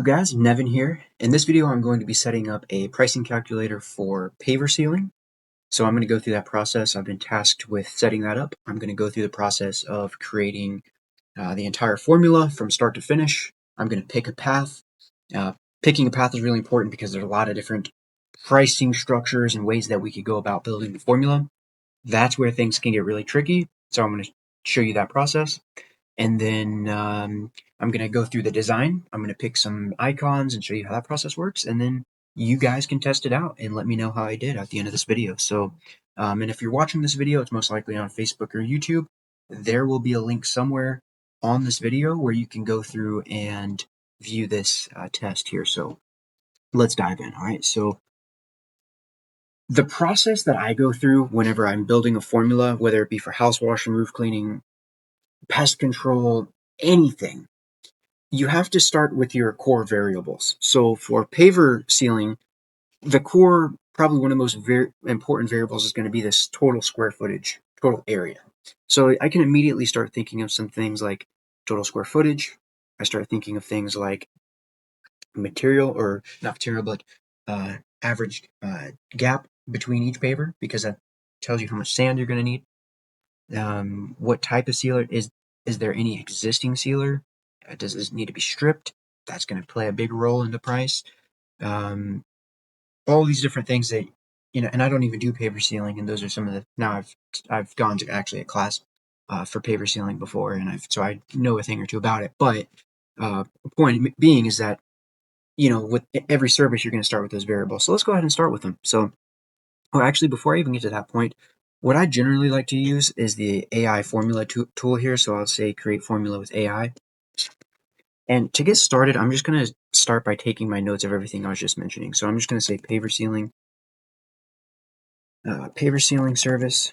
Guys, Nevin here. In this video, I'm going to be setting up a pricing calculator for paver sealing. So I'm going to go through that process. I've been tasked with setting that up. I'm going to go through the process of creating the entire formula from start to finish. I'm going to pick a path. Uh, Picking a path is really important because there's a lot of different pricing structures and ways that we could go about building the formula. That's where things can get really tricky. So I'm going to show you that process. And then I'm going to go through the design. I'm going to pick some icons and show you how that process works. And then you guys can test it out and let me know how I did at the end of this video. So, and if you're watching this video, it's most likely on Facebook or YouTube. There will be a link somewhere on this video where you can go through and view this test here. So let's dive in. All right. So the process that I go through whenever I'm building a formula, whether it be for house washing, roof cleaning, pest control, anything, you have to start with your core variables. So for paver sealing, the core, probably one of the most important variables is going to be this total square footage, total area. So I can immediately start thinking of some things like total square footage. I start thinking of things like material, or not material, but average gap between each paver, because that tells you how much sand you're going to need. What type of sealer is there any existing sealer? Does this need to be stripped? That's going to play a big role in the price. Um, all these different things that, and I don't even do paver sealing, and those are some of the. Now I've gone to actually a class for paver sealing before, and so I know a thing or two about it. But point being is that, with every service you're going to start with those variables. So let's go ahead and start with them. So, well, actually, before I even get to that point, what I generally like to use is the AI formula tool here. So I'll say create formula with AI. And to get started, I'm just going to start by taking my notes of everything I was just mentioning. So I'm just going to say paver sealing service.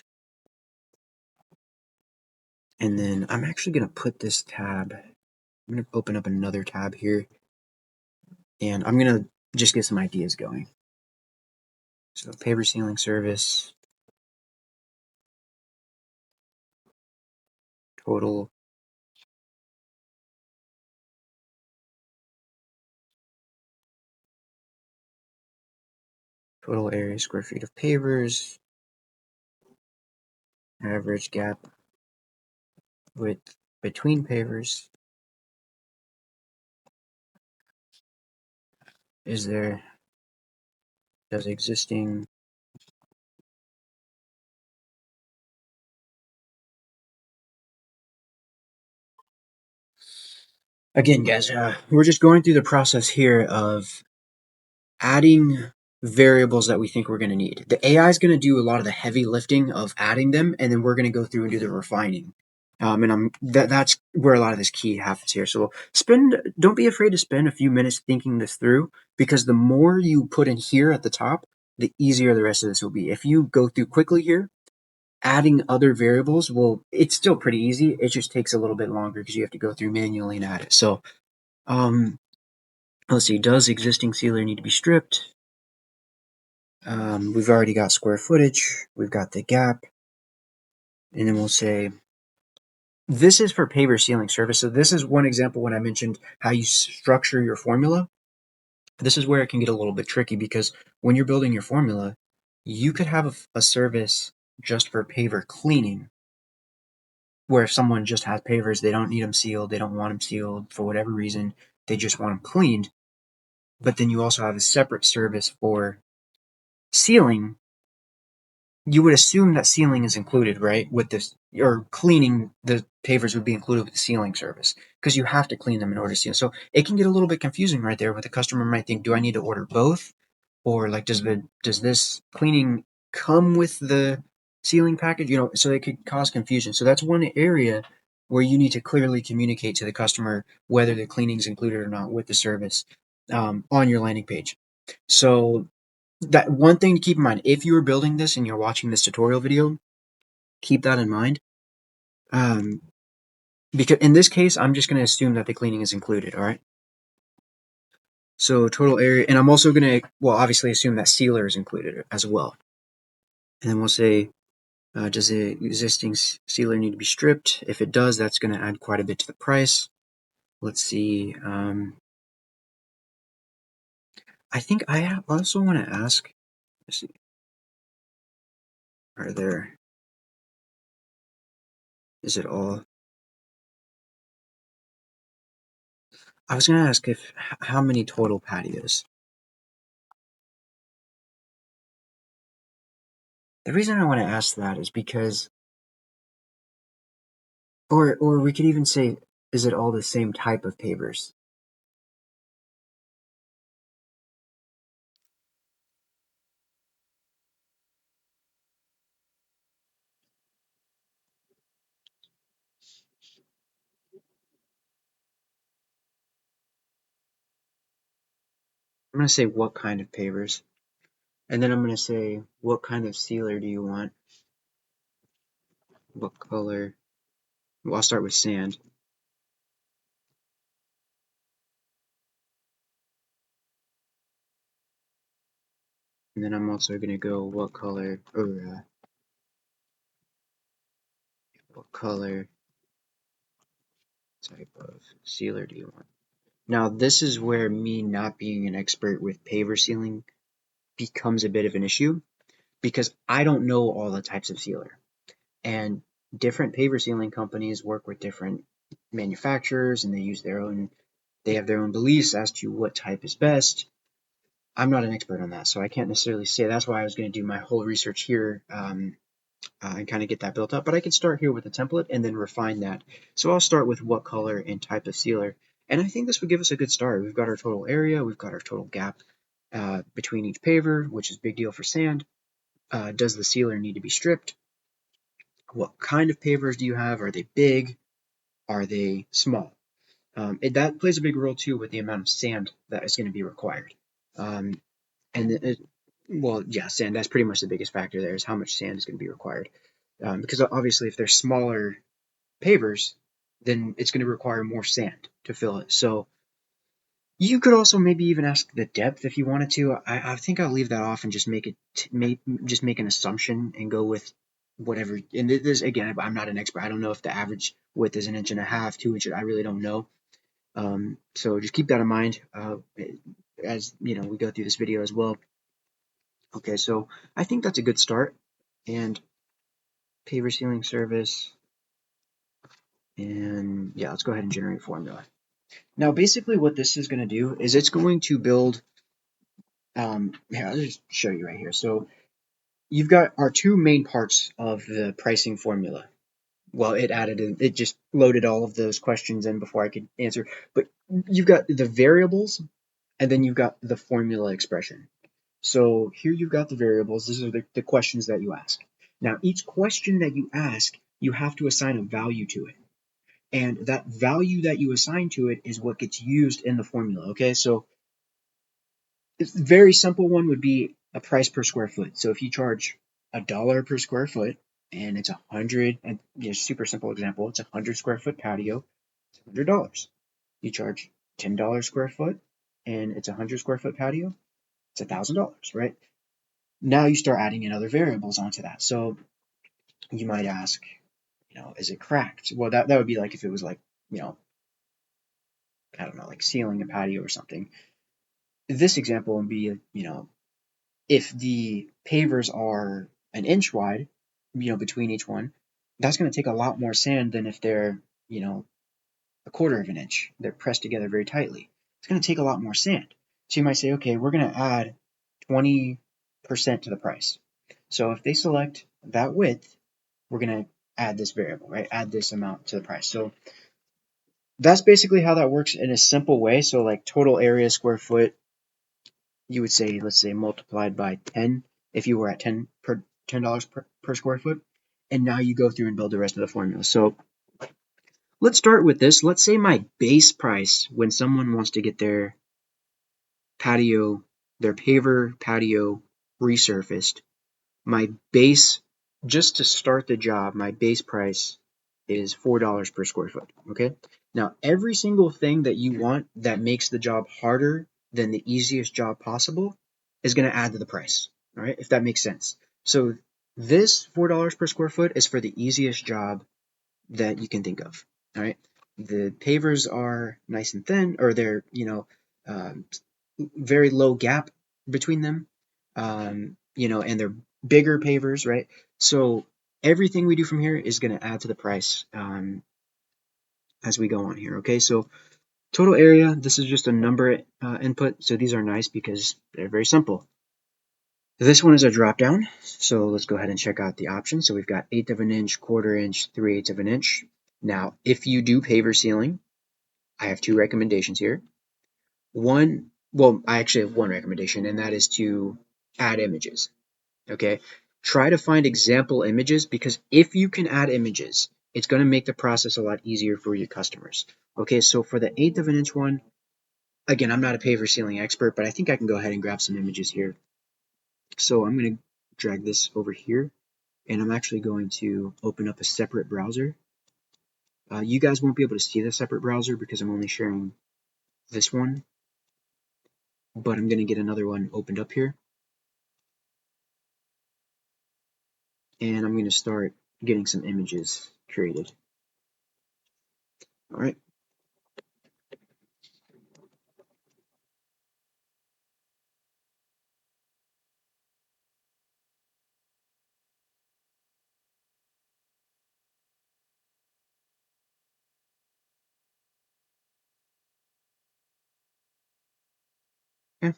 And then I'm actually going to put this tab, I'm going to open up another tab here, and I'm going to just get some ideas going. So paver sealing service, total area square feet of pavers, average gap width between pavers. Does existing again, guys, we're just going through the process here of adding variables that we think we're going to need. The AI is going to do a lot of the heavy lifting of adding them, and then we're going to go through and do the refining. And that's where a lot of this key happens here. So don't be afraid to spend a few minutes thinking this through, because the more you put in here at the top, the easier the rest of this will be. If you go through quickly here, adding other variables, well, it's still pretty easy. It just takes a little bit longer because you have to go through manually and add it. So, let's see, does existing sealer need to be stripped? We've already got square footage, we've got the gap, and then we'll say, this is for paver sealing service. So this is one example when I mentioned how you structure your formula. This is where it can get a little bit tricky, because when you're building your formula, you could have a service just for paver cleaning, where if someone just has pavers, they don't need them sealed, they don't want them sealed for whatever reason, they just want them cleaned. But then you also have a separate service for sealing. You would assume that sealing is included, right? With this, or cleaning the pavers would be included with the sealing service, because you have to clean them in order to seal. So it can get a little bit confusing right there, where the customer might think, do I need to order both? Or like, does this cleaning come with the sealing package? So it could cause confusion. So that's one area where you need to clearly communicate to the customer whether the cleaning is included or not with the service on your landing page. So that one thing to keep in mind, if you are building this and you're watching this tutorial video, keep that in mind. Because in this case, I'm just going to assume that the cleaning is included. All right. So total area, and I'm also going to, obviously assume that sealer is included as well. And then we'll say, does the existing sealer need to be stripped? If it does, that's going to add quite a bit to the price. Let's see. I think I also want to ask, let's see, are there, is it all, I was going to ask if, how many total patios? The reason I want to ask that is because, or we could even say, is it all the same type of pavers? I'm going to say what kind of pavers, and then I'm going to say what kind of sealer do you want? What color? Well, I'll start with sand. And then I'm also going to go what color, or what color type of sealer do you want? Now, this is where me not being an expert with paver sealing becomes a bit of an issue because I don't know all the types of sealer. And different paver sealing companies work with different manufacturers and they have their own beliefs as to what type is best. I'm not an expert on that, so I can't necessarily say. That's why I was going to do my whole research here and kind of get that built up. But I can start here with a template and then refine that. So I'll start with what color and type of sealer. And I think this would give us a good start. We've got our total area, we've got our total gap between each paver, which is a big deal for sand. Does the sealer need to be stripped? What kind of pavers do you have? Are they big? Are they small? That plays a big role too with the amount of sand that is going to be required. Um, and it, well, yeah, sand, that's pretty much the biggest factor there is how much sand is going to be required. Because obviously, if they're smaller pavers, then it's going to require more sand to fill it. So you could also maybe even ask the depth if you wanted to. I think I'll leave that off and just just make an assumption and go with whatever. And this again, I'm not an expert. I don't know if the average width is 1.5 inches, 2 inches. I really don't know. So just keep that in mind as we go through this video as well. Okay, so I think that's a good start. And paver sealing service. And yeah, let's go ahead and generate formula. Now, basically what this is going to do is it's going to build, here, I'll just show you right here. So you've got our two main parts of the pricing formula. Well, it just loaded all of those questions in before I could answer. But you've got the variables and then you've got the formula expression. So here you've got the variables. These are the questions that you ask. Now, each question that you ask, you have to assign a value to it. And that value that you assign to it is what gets used in the formula. Okay, so a very simple one would be a price per square foot. So if you charge $1 per square foot and it's 100, and super simple example, it's 100 square foot patio, it's $100. You charge $10 square foot and it's 100 square foot patio, it's $1,000, right? Now you start adding in other variables onto that. So you might ask, is it cracked? Well, that would be like if it was like, I don't know, like sealing a patio or something. This example would be, if the pavers are an inch wide, between each one, that's going to take a lot more sand than if they're, a quarter of an inch. They're pressed together very tightly. It's going to take a lot more sand. So you might say, okay, we're going to add 20% to the price. So if they select that width, we're going to add this variable, right? Add this amount to the price. So that's basically how that works in a simple way. So like total area square foot, you would say, let's say multiplied by 10 if you were at $10 per square foot. And now you go through and build the rest of the formula. So let's start with this. Let's say my base price when someone wants to get their patio, their paver patio resurfaced, my base, just to start the job, my base price is $4 per square foot. Okay. Now, every single thing that you want that makes the job harder than the easiest job possible is going to add to the price. All right. If that makes sense. So this $4 per square foot is for the easiest job that you can think of. All right. The pavers are nice and thin, or they're, very low gap between them, and they're bigger pavers, right? So everything we do from here is going to add to the price as we go on here. Okay, so total area, this is just a number input, so these are nice because they're very simple. This one is a drop down, so let's go ahead and check out the options. So we've got 1/8 of an inch, 1/4 inch, 3/8 of an inch. Now, if you do paver sealing, I have two recommendations here. One, well, I actually have one recommendation, and that is to add images. Okay, try to find example images, because if you can add images, it's going to make the process a lot easier for your customers. Okay, so for the 1/8 of an inch one, again, I'm not a paver sealing expert, but I think I can go ahead and grab some images here. So I'm going to drag this over here, and I'm actually going to open up a separate browser. You guys won't be able to see the separate browser because I'm only sharing this one, but I'm going to get another one opened up here, and I'm going to start getting some images created. All right. Okay.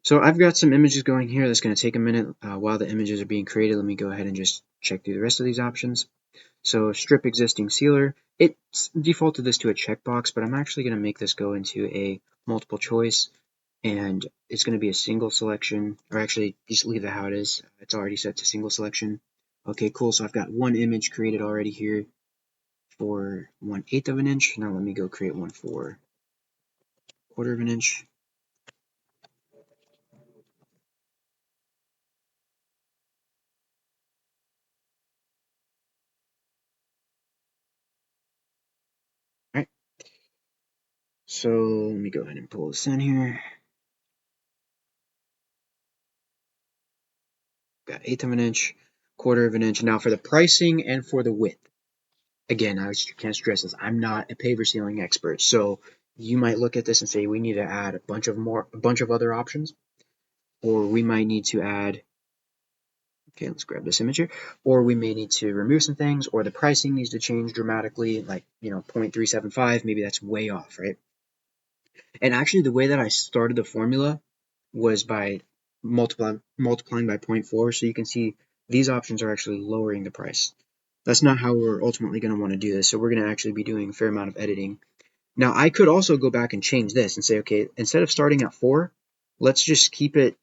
So I've got some images going here. That's going to take a minute. While the images are being created, let me go ahead and just check through the rest of these options. So strip existing sealer, it's defaulted this to a checkbox, but I'm actually going to make this go into a multiple choice, and it's going to be a single selection, or actually just leave it how it is. It's already set to single selection. Okay, cool. So I've got one image created already here for 1/8 of an inch. Now let me go create one for 1/4 of an inch. All right. So let me go ahead and pull this in here. Got 1/8 of an inch, 1/4 of an inch. Now for the pricing and for the width. Again, I can't stress this. I'm not a paver sealing expert, so you might look at this and say we need to add a bunch of other options, or we might need to add. Okay, let's grab this image here. Or we may need to remove some things, or the pricing needs to change dramatically, like 0.375. Maybe that's way off, right? And actually, the way that I started the formula was by multiplying by 0.4. So you can see these options are actually lowering the price. That's not how we're ultimately going to want to do this. So we're going to actually be doing a fair amount of editing. Now, I could also go back and change this and say, okay, instead of starting at 4, let's just keep it.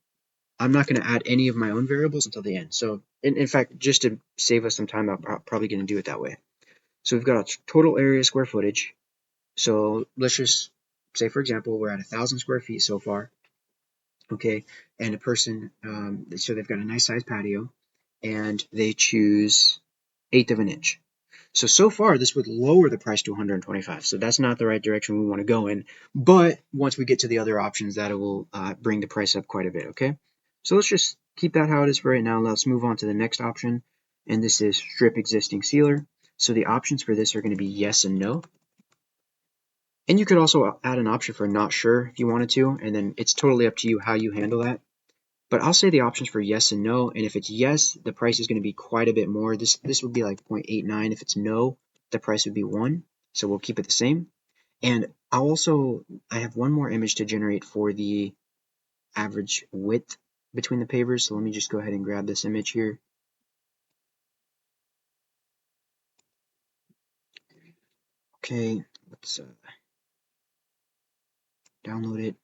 I'm not going to add any of my own variables until the end. So in fact, just to save us some time, I'm probably going to do it that way. So we've got a total area square footage. So let's just say, for example, we're at 1,000 square feet so far. Okay, and a person, so they've got a nice sized patio, and they choose 1/8 of an inch. So far, this would lower the price to 125. So that's not the right direction we want to go in. But once we get to the other options, that will bring the price up quite a bit. Okay, so let's just keep that how it is for right now. Let's move on to the next option, and this is strip existing sealer. So the options for this are going to be yes and no. And you could also add an option for not sure if you wanted to, and then it's totally up to you how you handle that. But I'll say the options for yes and no, and if it's yes, the price is going to be quite a bit more. This would be like 0.89. If it's no, the price would be 1. So we'll keep it the same. And I have one more image to generate for the average width between the pavers. So let me just go ahead and grab this image here. Okay, let's download it.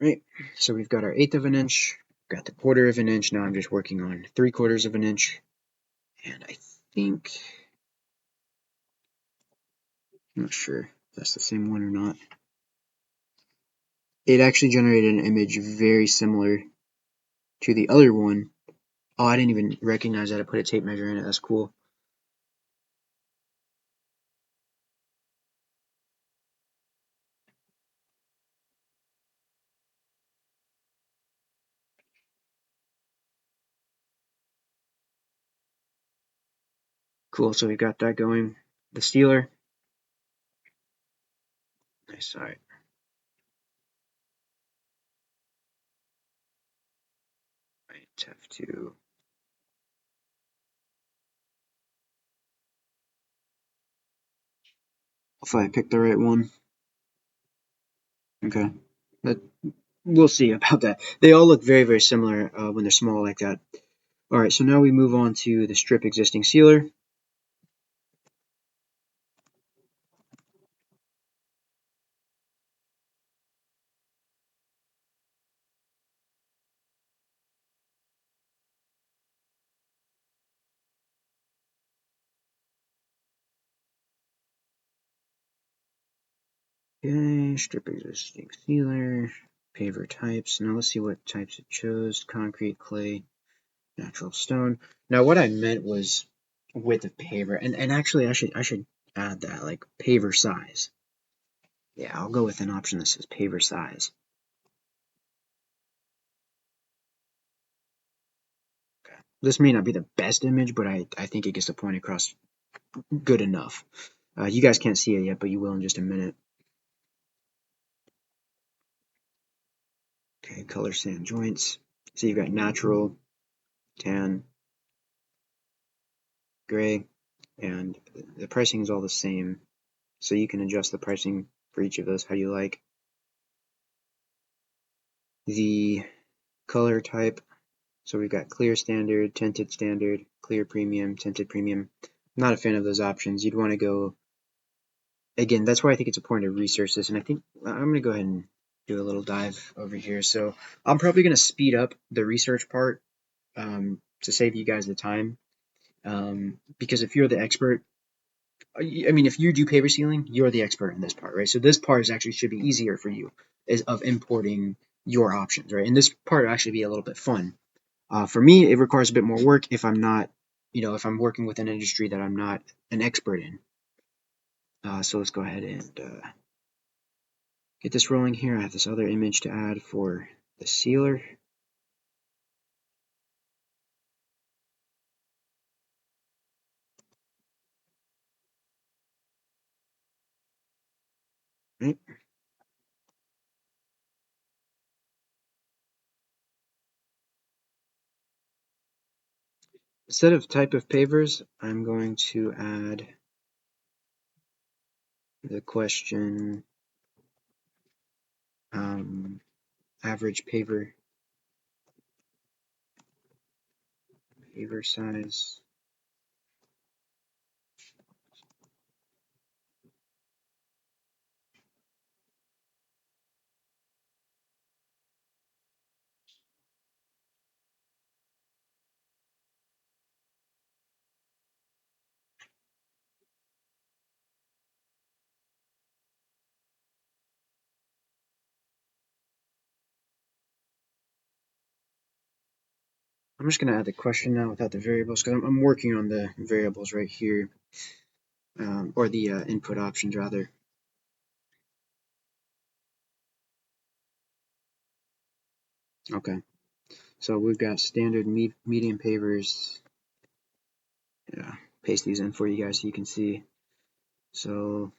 All right, so we've got our 1/8 of an inch, got the 1/4 of an inch. Now I'm just working on 3/4 of an inch. And I think, I'm not sure if that's the same one or not. It actually generated an image very similar to the other one. Oh, I didn't even recognize that I put a tape measure in it. That's cool. Cool, so we've got that going. The sealer. Nice, alright. Right, have to. Hopefully I picked the right one. Okay. But we'll see about that. They all look very, very similar when they're small like that. Alright, so now we move on to the strip existing sealer. Okay, strip existing sealer, paver types. Now let's see what types it chose. Concrete, clay, natural stone. Now what I meant was width of paver, and actually I should add that, like paver size. Yeah, I'll go with an option that says paver size. Okay. This may not be the best image, but I think it gets the point across good enough. You guys can't see it yet, but you will in just a minute. Okay, color sand joints. So you've got natural, tan, gray, and the pricing is all the same. So you can adjust the pricing for each of those how you like. The color type, so we've got clear standard, tinted standard, clear premium, tinted premium. I'm not a fan of those options. You'd want to go, again, that's why I think it's important to research this, and I think I'm going to go ahead and do a little dive over here. So I'm probably going to speed up the research part to save you guys the time, because if you're the expert, I mean, if you do paver sealing, you're the expert in this part, right? So this part is actually should be easier for you, is of importing your options, right? And this part will actually be a little bit fun. For me, it requires a bit more work if I'm not, if I'm working with an industry that I'm not an expert in. So let's go ahead and get this rolling here. I have this other image to add for the sealer. Right. Instead of type of pavers, I'm going to add the question average paver size. I'm just going to add the question now without the variables, because I'm working on the variables right here, or the input options rather. Okay, so we've got standard medium pavers. Yeah, paste these in for you guys so you can see. So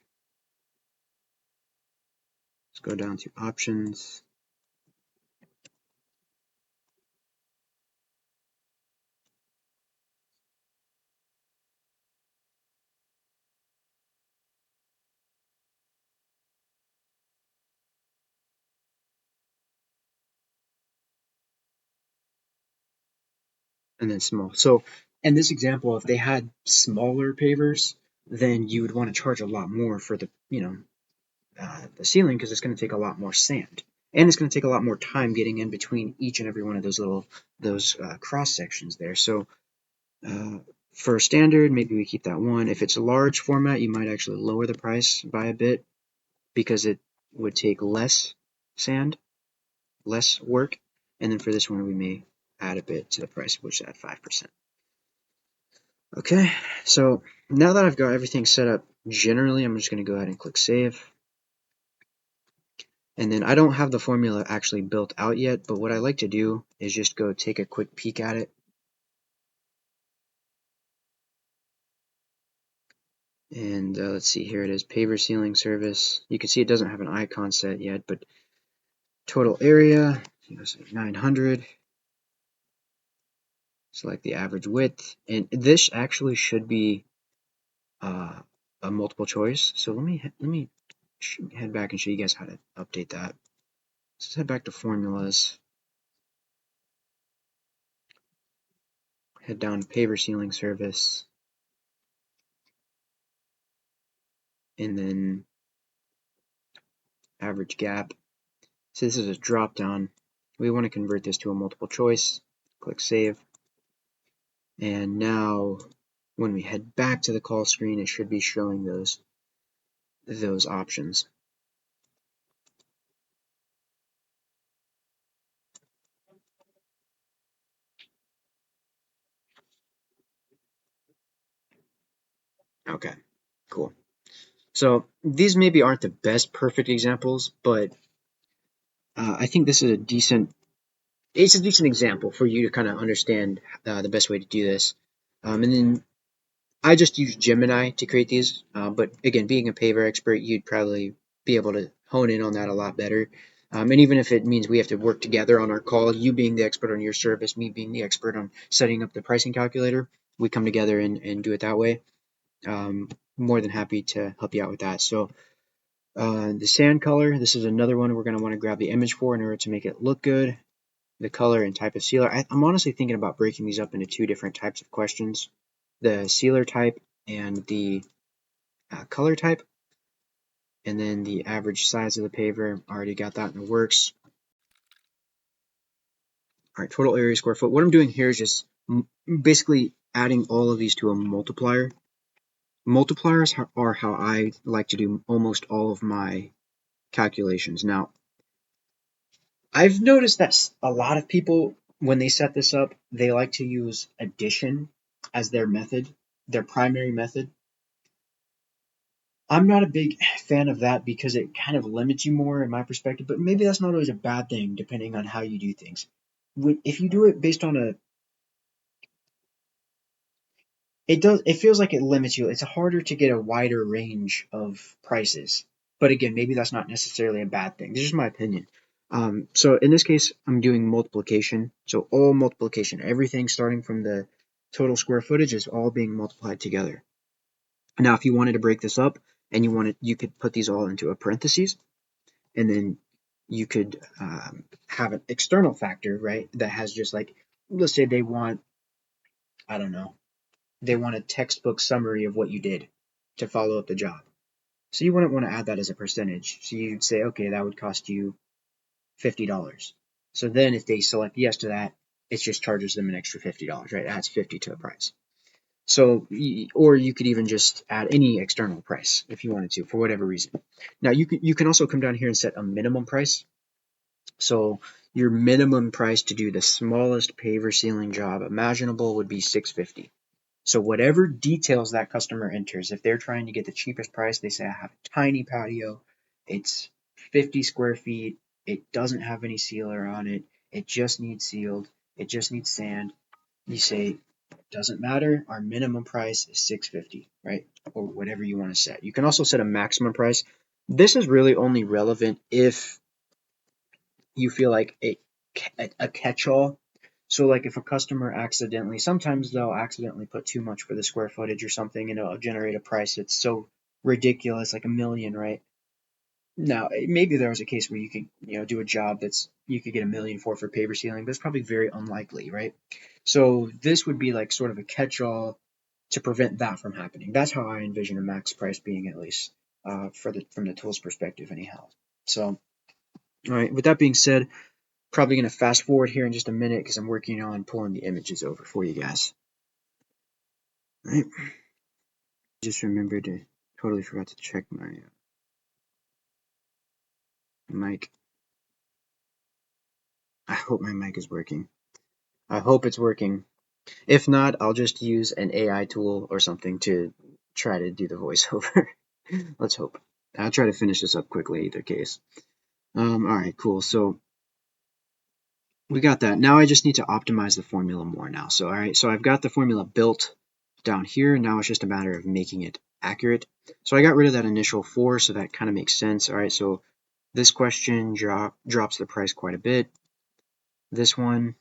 let's go down to options. And then small. So in this example, if they had smaller pavers, then you would want to charge a lot more for the the sealing, because it's going to take a lot more sand, and it's going to take a lot more time getting in between each and every one of those cross sections there. So for standard, maybe we keep that one. If it's a large format, you might actually lower the price by a bit, because it would take less sand, less work. And then for this one, we may add a bit to the price, which is at 5%. Okay, so now that I've got everything set up generally, I'm just going to go ahead and click save. And then I don't have the formula actually built out yet, but what I like to do is just go take a quick peek at it. And let's see, here it is, paver sealing service. You can see it doesn't have an icon set yet, but total area, say 900. Select the average width, and this actually should be a multiple choice. So let me head back and show you guys how to update that. Let's head back to formulas, head down to paver sealing service, and then average gap. So this is a drop down. We want to convert this to a multiple choice. Click save. And now when we head back to the call screen, it should be showing those options. Okay, cool. So these maybe aren't the best perfect examples, but I think this is it's a decent example for you to kind of understand the best way to do this. And then I just use Gemini to create these, but again, being a paver expert, you'd probably be able to hone in on that a lot better. And even if it means we have to work together on our call, you being the expert on your service, me being the expert on setting up the pricing calculator, we come together and do it that way. More than happy to help you out with that. So the sand color, this is another one we're going to want to grab the image for in order to make it look good. The color and type of sealer. I'm honestly thinking about breaking these up into two different types of questions. The sealer type and the color type. And then the average size of the paver. Already got that in the works. All right, total area square foot. What I'm doing here is just basically adding all of these to a multiplier. Multipliers are how I like to do almost all of my calculations. Now, I've noticed that a lot of people, when they set this up, they like to use addition as their method, their primary method. I'm not a big fan of that because it kind of limits you more in my perspective, but maybe that's not always a bad thing depending on how you do things. If you do it based on it feels like it limits you. It's harder to get a wider range of prices. But again, maybe that's not necessarily a bad thing. This is just my opinion. So in this case, I'm doing multiplication. So all multiplication, everything starting from the total square footage is all being multiplied together. Now, if you wanted to break this up and you could put these all into a parentheses, and then you could have an external factor, right? That has just like, let's say they want, I don't know, they want a textbook summary of what you did to follow up the job. So you wouldn't want to add that as a percentage. So you'd say, okay, that would cost you $50. So then if they select yes to that, it just charges them an extra $50, right? It adds 50 to the price. So, or you could even just add any external price if you wanted to, for whatever reason. Now you can also come down here and set a minimum price. So your minimum price to do the smallest paver sealing job imaginable would be $650. So whatever details that customer enters, if they're trying to get the cheapest price, they say I have a tiny patio, it's 50 square feet, it doesn't have any sealer on it, it just needs sealed, it just needs sand. You say, doesn't matter, our minimum price is $650, right? Or whatever you want to set. You can also set a maximum price. This is really only relevant if you feel like a catch-all. So like if a customer accidentally, sometimes they'll accidentally put too much for the square footage or something, and it'll generate a price that's so ridiculous, like $1 million, right? Now, maybe there was a case where you could, do a job that's you could get $1 million for paver sealing, but it's probably very unlikely, right? So this would be like sort of a catch-all to prevent that from happening. That's how I envision a max price being, at least from the tools perspective, anyhow. So, all right. With that being said, probably going to fast forward here in just a minute because I'm working on pulling the images over for you guys. All right. Just remembered to totally forgot to check my mic. I hope my mic is working. I hope it's working. If not, I'll just use an AI tool or something to try to do the voiceover. Let's hope. I'll try to finish this up quickly either case. All right, cool. So we got that. Now I just need to optimize the formula more now. So, all right, so I've got the formula built down here. Now it's just a matter of making it accurate. So I got rid of that initial 4, so that kind of makes sense. All right, so this question drops the price quite a bit. This one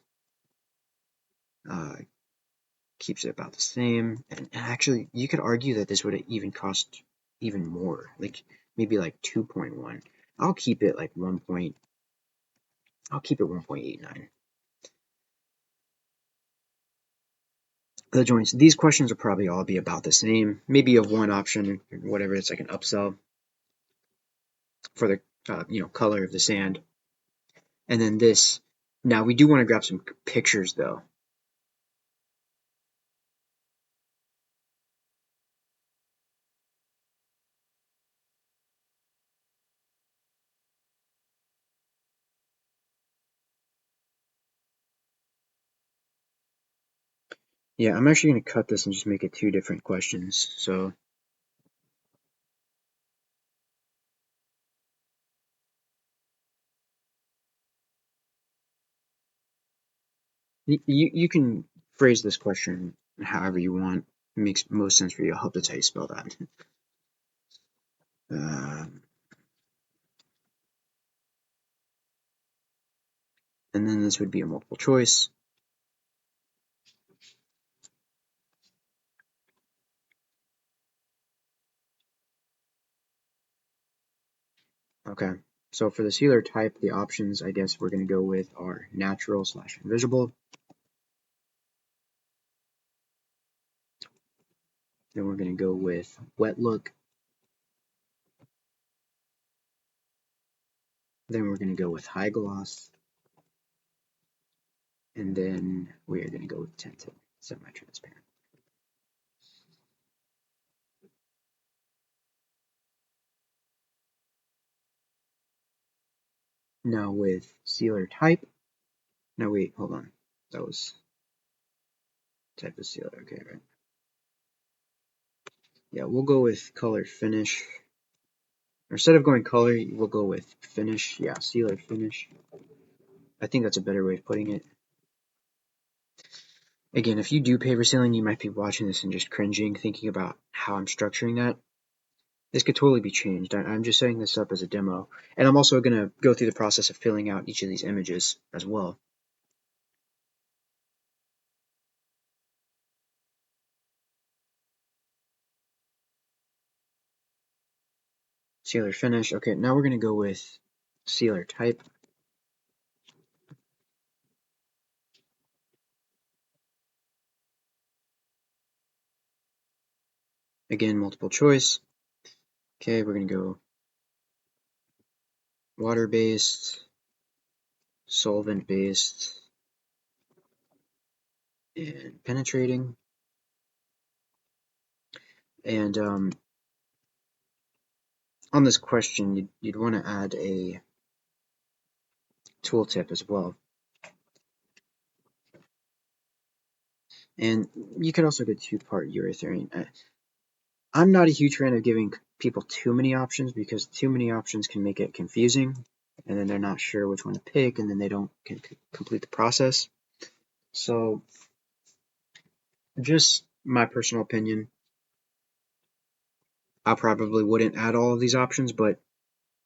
keeps it about the same. And actually, you could argue that this would even cost even more, like maybe like 2.1. I'll keep it like 1. I'll keep it 1.89. The joints. These questions will probably all be about the same. Maybe you have one option, whatever. It's like an upsell for the color of the sand. And then this. Now we do want to grab some pictures though. Yeah, I'm actually going to cut this and just make it 2 different questions. So you can phrase this question however you want. It makes most sense for you. I hope that's how you spell that. And then this would be a multiple choice. Okay, so for the sealer type, the options I guess we're going to go with are natural / invisible. Then we're going to go with wet look. Then we're going to go with high gloss. And then we are going to go with tinted, semi-transparent. Now with sealer type. No, wait, hold on. That was type of sealer. Okay, right. Yeah, we'll go with color finish. Or instead of going color, we'll go with finish. Yeah, sealer finish. I think that's a better way of putting it. Again, if you do paver sealing, you might be watching this and just cringing, thinking about how I'm structuring that. This could totally be changed. I'm just setting this up as a demo. And I'm also going to go through the process of filling out each of these images as well. Sealer finish. Okay, now we're going to go with sealer type. Again, multiple choice. Okay, we're going to go water-based, solvent-based, and penetrating. And on this question, you'd want to add a tooltip as well. And you could also get 2-part urethane. I'm not a huge fan of giving people too many options because too many options can make it confusing, and then they're not sure which one to pick, and then they don't complete the process. So, just my personal opinion, I probably wouldn't add all of these options, but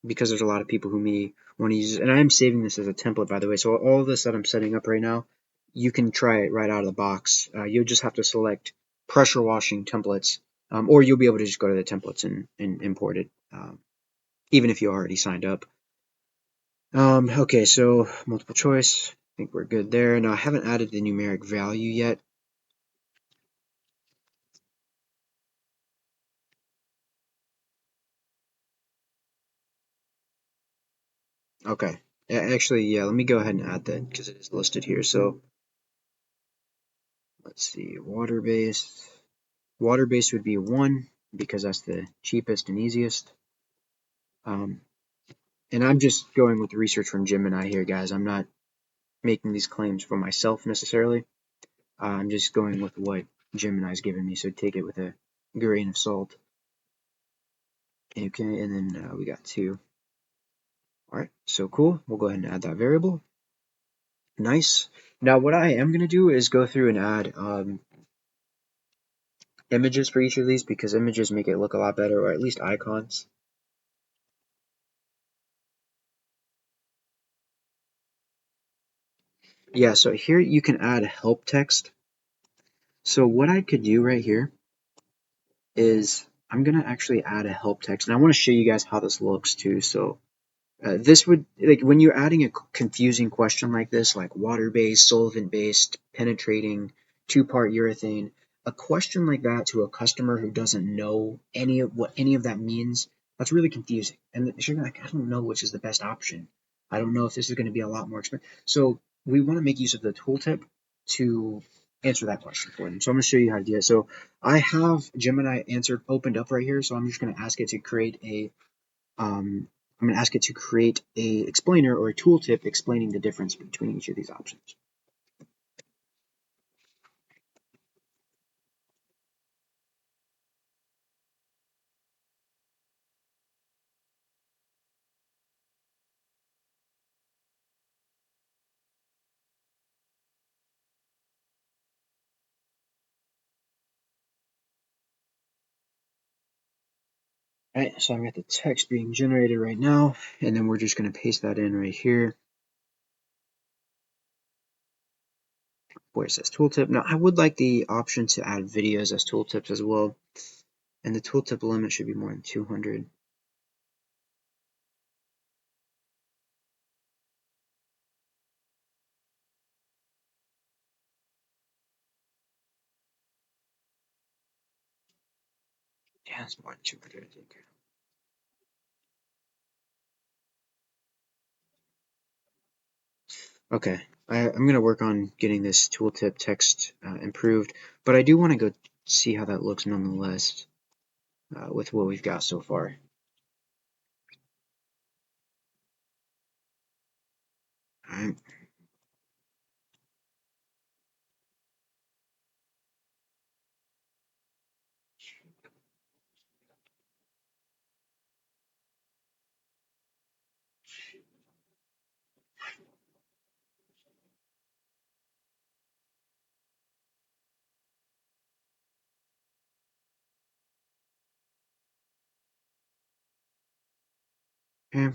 because there's a lot of people who may want to use it, and I'm saving this as a template, by the way, so all of this that I'm setting up right now, you can try it right out of the box. You'll just have to select pressure washing templates, or you'll be able to just go to the templates and import it, even if you already signed up. Okay, so multiple choice. I think we're good there. Now, I haven't added the numeric value yet. Okay. Actually, yeah, let me go ahead and add that because it is listed here. So, let's see, water-based. Water-based would be 1 because that's the cheapest and easiest. And I'm just going with the research from Gemini here, guys. I'm not making these claims for myself necessarily. I'm just going with what Gemini's given me, so take it with a grain of salt. Okay, and then we got 2. All right, so cool. We'll go ahead and add that variable. Nice. Now, what I am going to do is go through and add images for each of these because images make it look a lot better, or at least icons. Yeah, so here you can add help text. So what I could do right here is I'm gonna actually add a help text, and I want to show you guys how this looks too. So this would, like, when you're adding a confusing question like this, like water-based, solvent-based, penetrating, two-part urethane, a question like that to a customer who doesn't know any of that means, that's really confusing. And she's like, I don't know which is the best option. I don't know if this is going to be a lot more expensive. So we want to make use of the tooltip to answer that question for them. So I'm going to show you how to do it. So I have Gemini answer opened up right here. So I'm just going to ask it to create I'm going to ask it to create a explainer or a tooltip explaining the difference between each of these options. All right, so I've got the text being generated right now, and then we're just going to paste that in right here where it says tooltip. Now, I would like the option to add videos as tooltips as well, and the tooltip limit should be more than 200. Yeah, it's more than 200, I think. Okay, I'm going to work on getting this tooltip text improved, but I do want to go see how that looks nonetheless with what we've got so far. All right. Okay.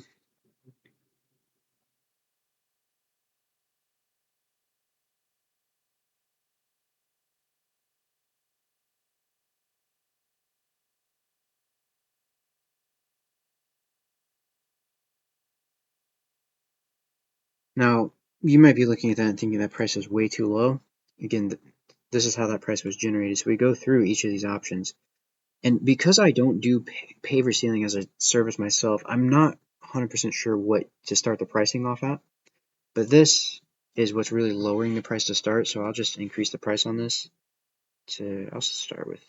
Now, you might be looking at that and thinking that price is way too low. Again, this is how that price was generated. So we go through each of these options. And because I don't do paver sealing as a service myself, I'm not 100% sure what to start the pricing off at. But this is what's really lowering the price to start. So I'll just increase the price on this I'll start with,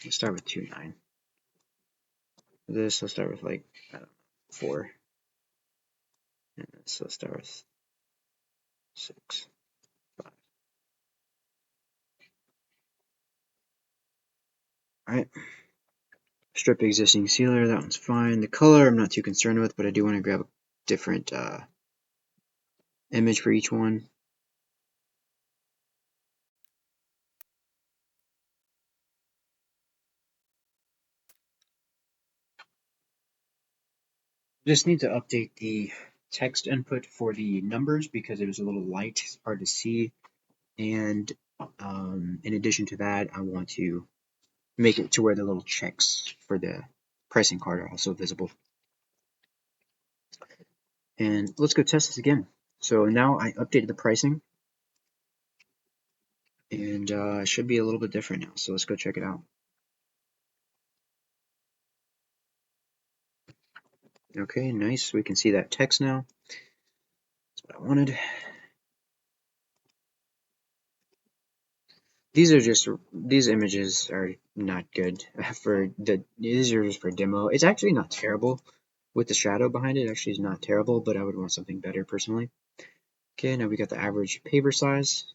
let's start with 2.9. This, I'll start with like, I don't know, 4. And this, I'll start with 6. Alright, strip existing sealer, that one's fine. The color I'm not too concerned with, but I do want to grab a different image for each one. Just need to update the text input for the numbers because it was a little light, it's hard to see. And in addition to that, I want to make it to where the little checks for the pricing card are also visible. And let's go test this again. So now I updated the pricing, and it should be a little bit different now. So let's go check it out. Okay, nice. We can see that text now. That's what I wanted. These images are not good these are just for demo. It's actually not terrible with the shadow behind it. It actually is not terrible, but I would want something better personally. Okay, now we got the average paver size.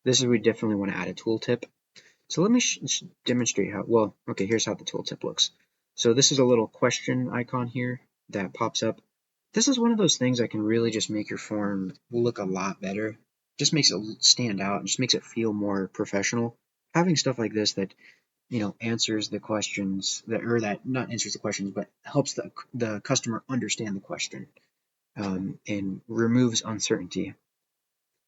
This is, we definitely want to add a tooltip. So let me demonstrate how, well, okay, here's how the tooltip looks. So this is a little question icon here that pops up. This is one of those things that can really just make your form look a lot better. Just makes it stand out and just makes it feel more professional. having stuff like this that answers the questions that not answers the questions, but helps the customer understand the question, and removes uncertainty.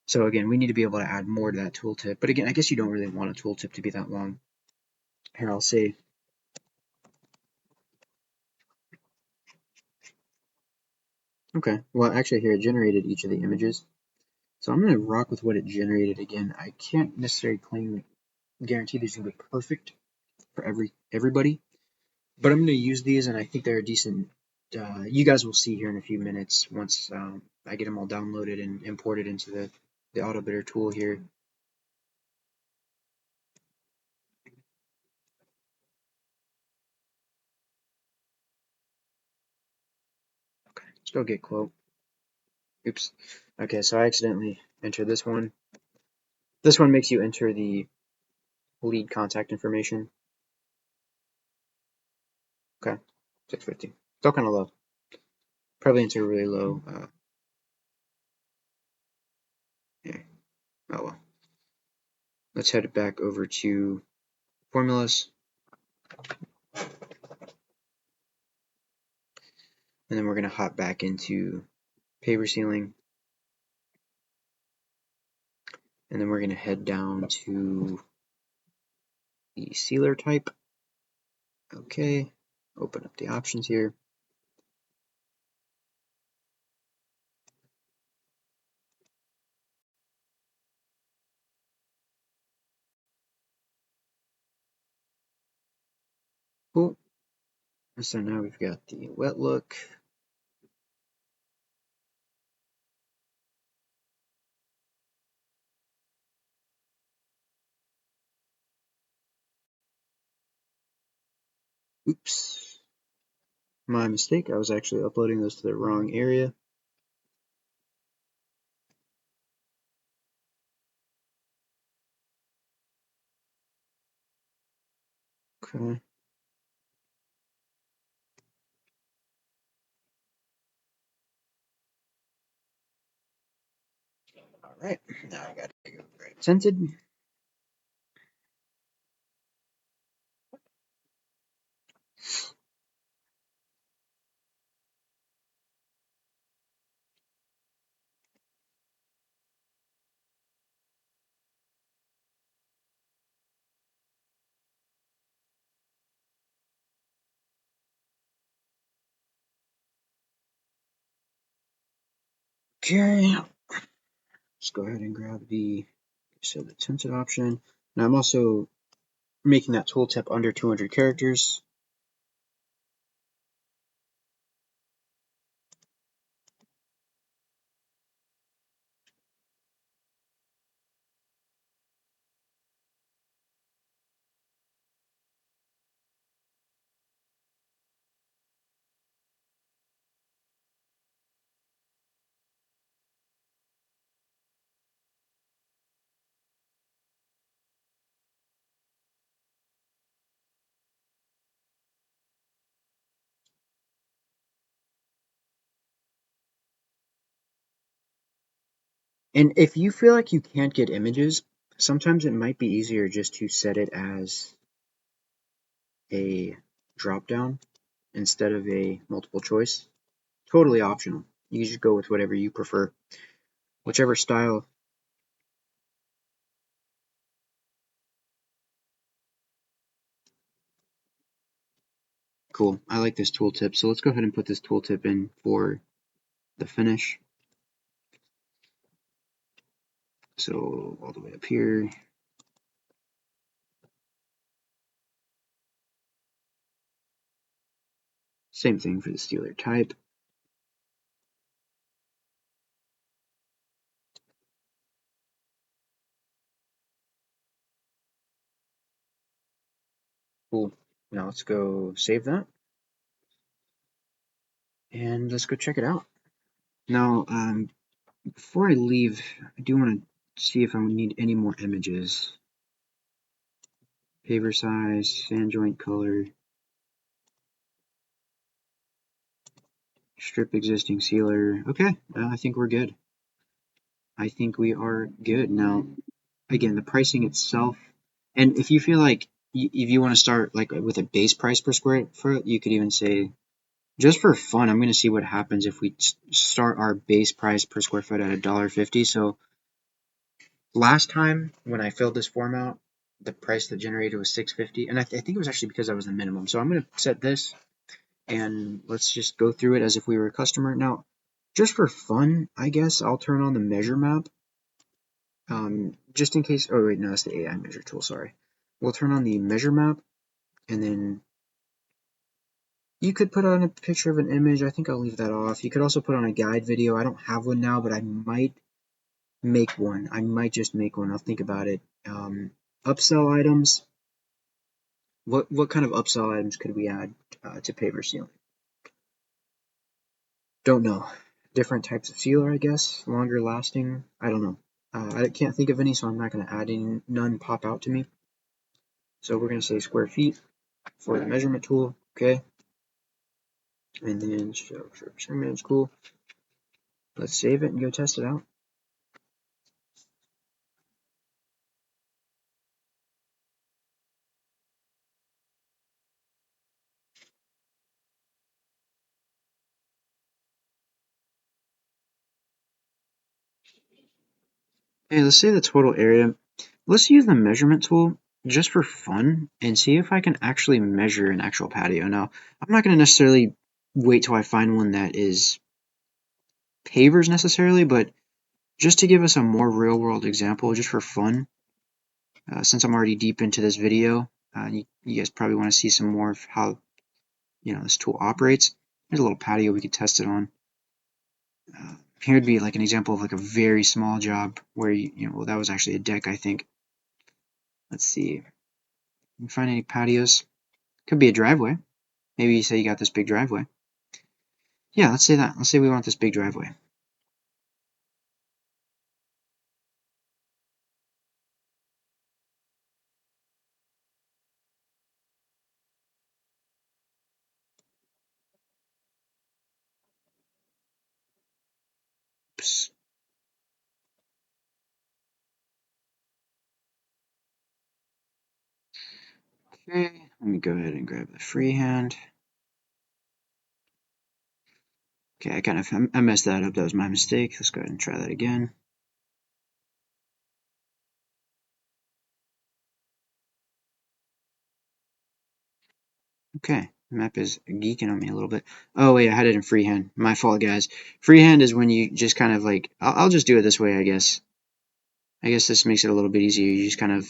So again, we need to be able to add more to that tooltip. But again, I guess you don't really want a tooltip to be that long. Here, I'll say, okay, well, actually here it generated each of the images. So I'm going to rock with what it generated. Again, I can't necessarily guarantee these are going to be perfect for everybody, but I'm going to use these, and I think they're a decent. You guys will see here in a few minutes once I get them all downloaded and imported into the AutoBidder tool here. Okay, let's go get quote. Oops. Okay, so I accidentally entered this one. This one makes you enter the lead contact information. Okay, 650. Still kind of low. Probably enter really low. Yeah. Oh well. Let's head back over to formulas, and then we're going to hop back into paver sealing, and then we're going to head down to the sealer type. Okay, open up the options here. Cool. So now we've got the wet look. Oops. My mistake. I was actually uploading those to the wrong area. Okay. All right. Now I got to go right scented. Okay. Let's go ahead and grab the tinted option. Now I'm also making that tooltip under 200 characters. And if you feel like you can't get images, sometimes it might be easier just to set it as a drop down instead of a multiple choice. Totally optional. You can just go with whatever you prefer, whichever style. Cool. I like this tooltip. So let's go ahead and put this tooltip in for the finish. So all the way up here. Same thing for the Steeler type. Cool. Now let's go save that. And let's go check it out. Now, before I leave, I do want to see if I need any more images. Paver size, sand joint color, strip existing sealer. Okay, I think we're good. I think we are good. Now, again, the pricing itself And if you feel like if you want to start like with a base price per square foot, you could even say, just for fun, I'm going to see what happens if we start our base price per square foot at $1.50. So last time when I filled this form out, the price that generated was $6.50, and I think it was actually because that was the minimum. So I'm going to set this, and let's just go through it as if we were a customer. Now, just for fun, I guess I'll turn on the measure map, just in case. Oh wait, no, that's the AI measure tool. Sorry. We'll turn on the measure map, and then you could put on a picture of an image. I think I'll leave that off. You could also put on a guide video. I don't have one now, but I might make one. I might just make one. I'll think about it. Upsell items. What kind of upsell items could we add to paver sealing? Don't know. Different types of sealer, I guess. Longer lasting. I don't know. I can't think of any, so I'm not going to add any. None pop out to me. So we're going to say square feet for the measurement tool. Okay. And then show measurements. Cool. Let's save it and go test it out. Hey, let's say the total area. Let's use the measurement tool just for fun and see if I can actually measure an actual patio. Now, I'm not going to necessarily wait till I find one that is pavers necessarily, but just to give us a more real world example, just for fun, since I'm already deep into this video, you guys probably want to see some more of how this tool operates. Here's a little patio we could test it on. Here would be like an example of like a very small job where well, that was actually a deck, I think. Let's see. Can you find any patios? Could be a driveway. Maybe you say you got this big driveway. Yeah, let's say that. Let's say we want this big driveway. Oops. Okay, let me go ahead and grab the freehand. Okay, I messed that up. That was my mistake. Let's go ahead and try that again. Okay, the map is geeking on me a little bit. Oh wait, I had it in freehand. My fault, guys. Freehand is when you just kind of like, I'll just do it this way, I guess. I guess this makes it a little bit easier. You just kind of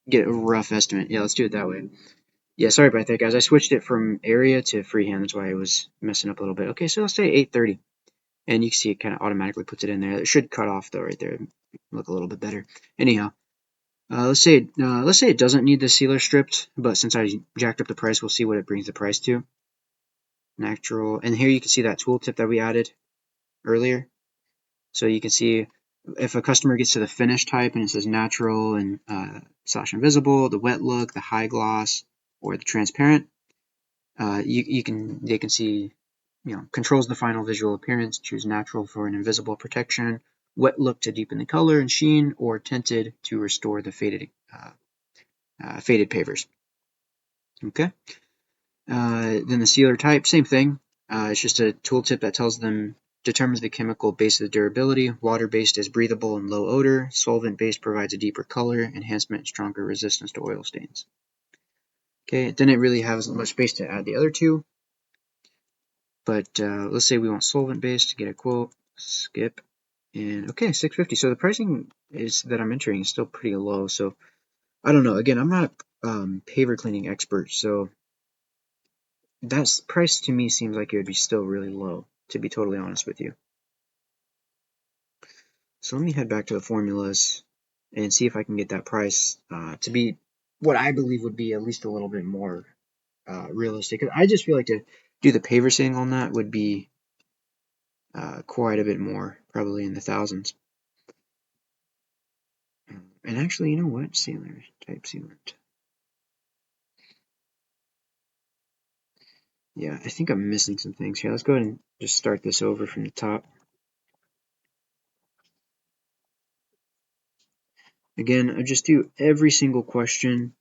get a rough estimate. Yeah, let's do it that way. Yeah, sorry about that, guys. I switched it from area to freehand. That's why I was messing up a little bit. Okay, so let's say 830. And you can see it kind of automatically puts it in there. It should cut off though right there. Look a little bit better. Anyhow, let's say it doesn't need the sealer stripped, but since I jacked up the price, we'll see what it brings the price to. Natural, and here you can see that tooltip that we added earlier. So you can see if a customer gets to the finish type and it says natural and / invisible, the wet look, the high gloss, or the transparent, they can see, controls the final visual appearance. Choose natural for an invisible protection, wet look to deepen the color and sheen, or tinted to restore the faded pavers. Okay. Then the sealer type, same thing. It's just a tooltip that determines the chemical base of the durability. Water-based is breathable and low odor. Solvent-based provides a deeper color, enhancement, and stronger resistance to oil stains. Okay, it didn't really have as much space to add the other two, but let's say we want solvent-based to get a quote. Skip, and okay, $6.50. So the pricing that I'm entering is still pretty low. So I don't know. Again, I'm not a paver cleaning expert, so that price to me seems like it would be still really low, to be totally honest with you. So let me head back to the formulas and see if I can get that price to be what I believe would be at least a little bit more realistic. I just feel like to do the paver sealing on that would be quite a bit more, probably in the thousands. And actually, you know what? Sealer, type sealant. Yeah, I think I'm missing some things here. Let's go ahead and just start this over from the top. Again, I just do every single question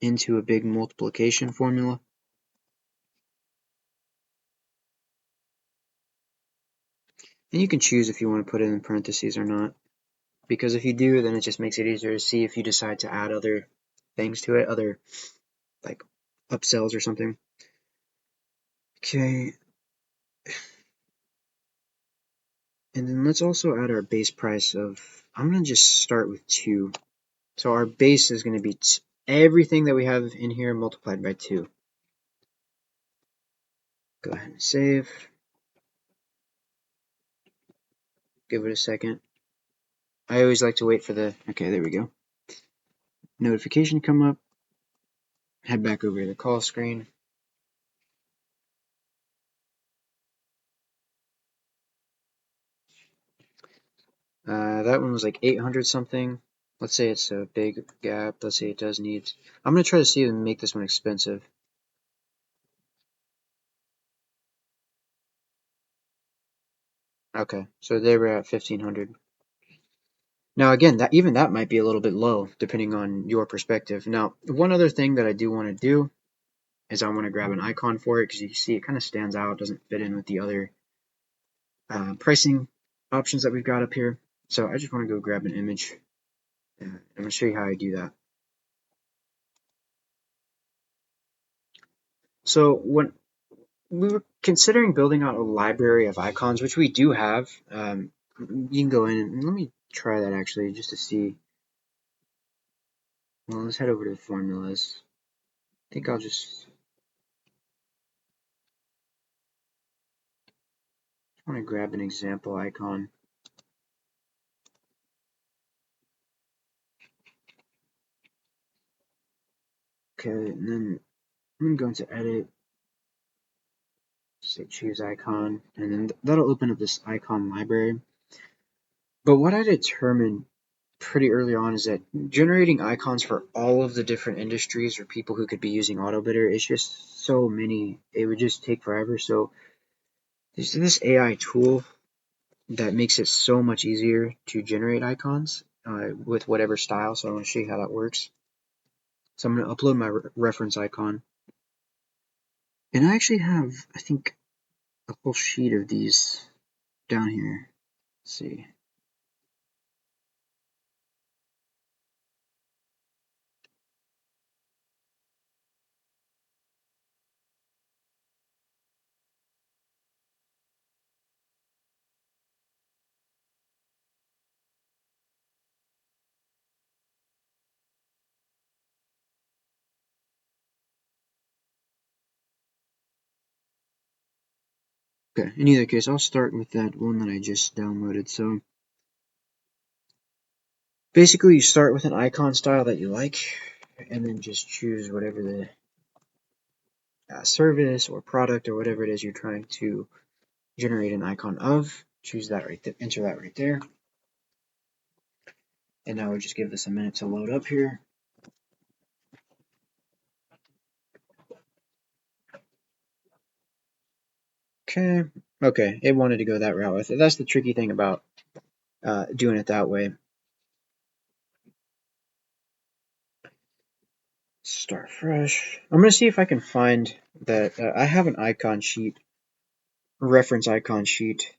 into a big multiplication formula. And you can choose if you want to put it in parentheses or not. Because if you do, then it just makes it easier to see if you decide to add other things to it, other like upsells or something. Okay. And then let's also add our base price of, I'm going to just start with 2. So our base is going to be everything that we have in here multiplied by 2. Go ahead and save. Give it a second. I always like to wait for the, okay, there we go. Notification come up. Head back over to the call screen. That one was like 800 something. Let's say it's a big gap. Let's say it does need. I'm going to try to see if and make this one expensive. Okay, so they were at 1500. Now again, that even that might be a little bit low depending on your perspective. Now, one other thing that I do want to do is I want to grab an icon for it because you see it kind of stands out, doesn't fit in with the other pricing options that we've got up here. So I just want to go grab an image. I'm going to show you how I do that. So when we were considering building out a library of icons, which we do have, you can go in and let me try that actually just to see. Well, let's head over to the formulas. I think I'll just want to grab an example icon. Okay, and then I'm going to edit, say choose icon, and then that'll open up this icon library. But what I determined pretty early on is that generating icons for all of the different industries or people who could be using AutoBidder is just so many. It would just take forever. So there's this AI tool that makes it so much easier to generate icons with whatever style. So I want to show you how that works. So I'm going to upload my reference icon. And I actually have, I think, a whole sheet of these down here. Let's see. Okay, in either case, I'll start with that one that I just downloaded. So basically, you start with an icon style that you like, and then just choose whatever the service or product or whatever it is you're trying to generate an icon of. Choose that right there, enter that right there. And now we'll just give this a minute to load up here. Okay, it wanted to go that route with it. That's the tricky thing about doing it that way. Start fresh. I'm going to see if I can find that. I have an icon sheet, reference icon sheet.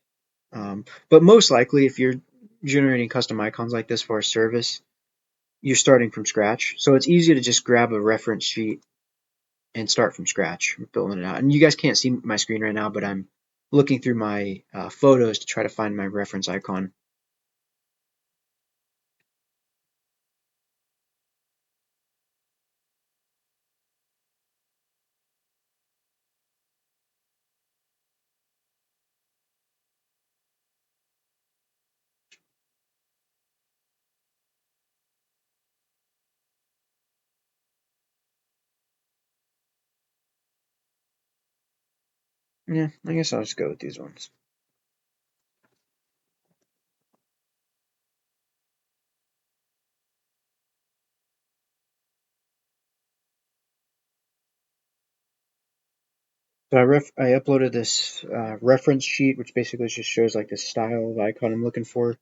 But most likely, if you're generating custom icons like this for a service, you're starting from scratch. So it's easy to just grab a reference sheet and start from scratch, building it out. And you guys can't see my screen right now, but I'm looking through my photos to try to find my reference icon. Yeah, I guess I'll just go with these ones. So I uploaded this reference sheet, which basically just shows like the style of icon I'm looking for.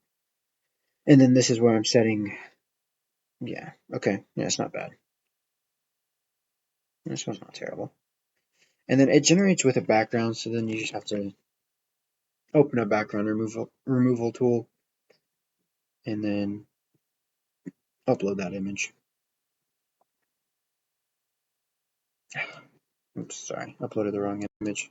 And then this is where I'm setting, yeah, okay, yeah, it's not bad. This one's not terrible. And then it generates with a background, so then you just have to open a background removal tool and then upload that image. Oops, sorry, uploaded the wrong image.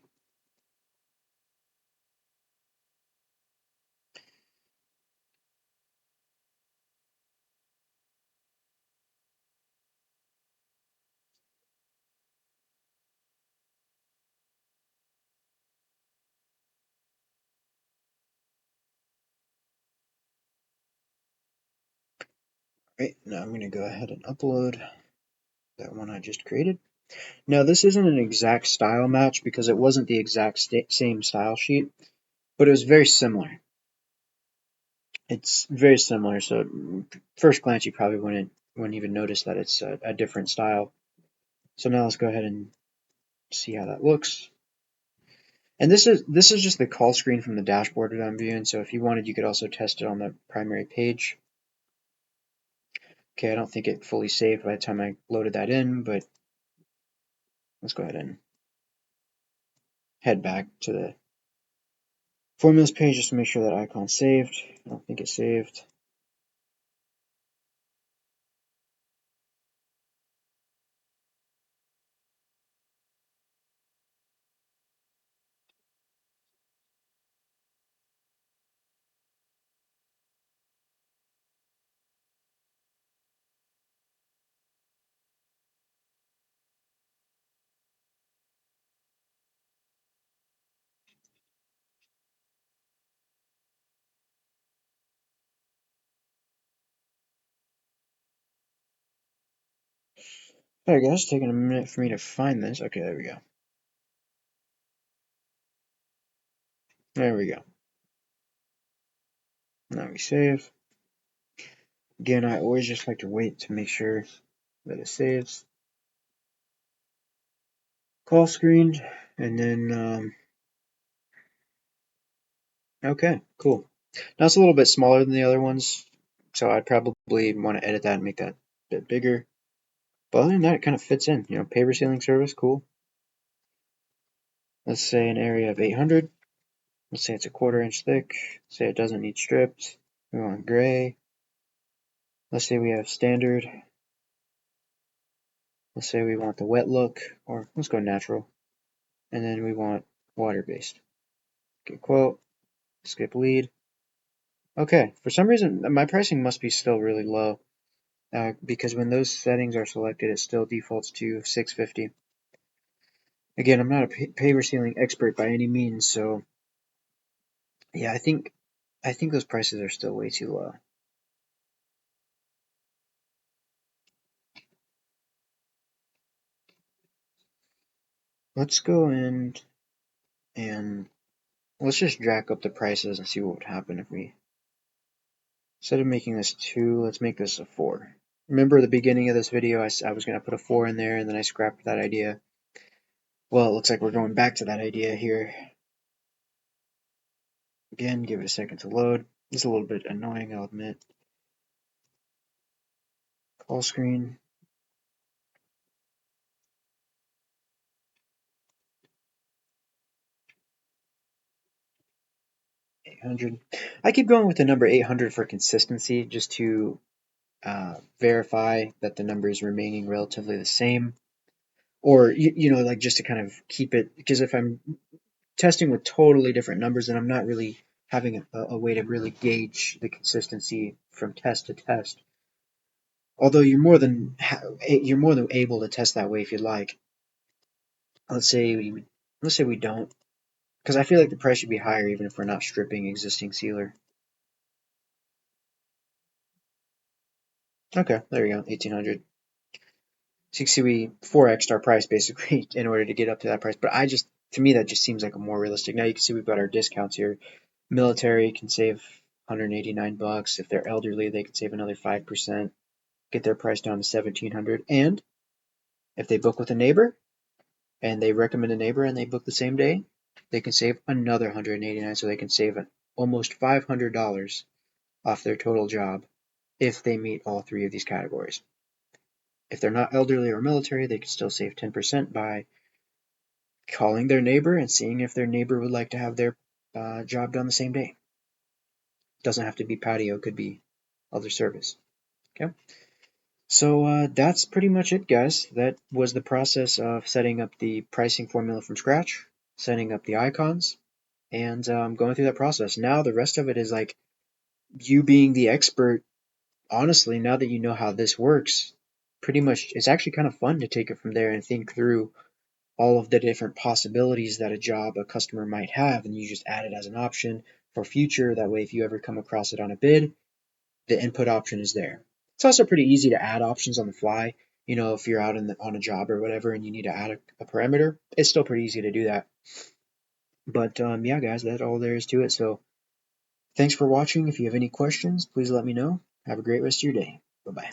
Right, now I'm going to go ahead and upload that one I just created. Now this isn't an exact style match because it wasn't the exact same style sheet, but it was very similar. It's very similar, so first glance you probably wouldn't even notice that it's a different style. So now let's go ahead and see how that looks. And this is just the call screen from the dashboard that I'm viewing, so if you wanted you could also test it on the primary page. Okay, I don't think it fully saved by the time I loaded that in, but let's go ahead and head back to the formulas page just to make sure that icon's saved. I don't think it's saved. There, guys, taking a minute for me to find this. Okay, there we go. There we go. Now we save. Again, I always just like to wait to make sure that it saves. Call screen, and then, okay, cool. Now it's a little bit smaller than the other ones, so I'd probably want to edit that and make that a bit bigger. But other than that, it kind of fits in. You know, paver sealing service, cool. Let's say an area of 800. Let's say it's a 1/4 inch thick. Say it doesn't need stripped. We want gray. Let's say we have standard. Let's say we want the wet look, or let's go natural. And then we want water-based. Okay, quote, skip lead. Okay, for some reason, my pricing must be still really low. Because when those settings are selected, it still defaults to $650. Again, I'm not a paver sealing expert by any means, so yeah, I think those prices are still way too low. Let's go in and let's just jack up the prices and see what would happen if we, instead of making this 2, let's make this a 4. Remember the beginning of this video, I was going to put a 4 in there and then I scrapped that idea. Well, it looks like we're going back to that idea here. Again, give it a second to load. It's a little bit annoying, I'll admit. Call screen. $800. I keep going with the number 800 for consistency, just to verify that the number is remaining relatively the same. Or, you know, like just to kind of keep it, because if I'm testing with totally different numbers, then I'm not really having a way to really gauge the consistency from test to test. Although you're more than able to test that way if you'd like. Let's say we don't, because I feel like the price should be higher even if we're not stripping existing sealer. Okay, there we go, 1800. So you can see we 4x'd our price basically in order to get up to that price. But to me, that just seems like a more realistic. Now you can see we've got our discounts here. Military can save $189. If they're elderly, they can save another 5%, get their price down to $1,700. And if they book with a neighbor and they recommend a neighbor and they book the same day, they can save another $189. So they can save almost $500 off their total job if they meet all three of these categories. If they're not elderly or military, they can still save 10% by calling their neighbor and seeing if their neighbor would like to have their job done the same day. Doesn't have to be patio, could be other service. Okay. So that's pretty much it, guys. That was the process of setting up the pricing formula from scratch, setting up the icons, and going through that process. Now the rest of it is like you being the expert. Honestly, now that you know how this works, pretty much it's actually kind of fun to take it from there and think through all of the different possibilities that a customer might have, and you just add it as an option for future. That way, if you ever come across it on a bid, the input option is there. It's also pretty easy to add options on the fly. If you're out on a job or whatever and you need to add a parameter, it's still pretty easy to do that. But yeah, guys, that's all there is to it. So thanks for watching. If you have any questions, please let me know. Have a great rest of your day. Bye-bye.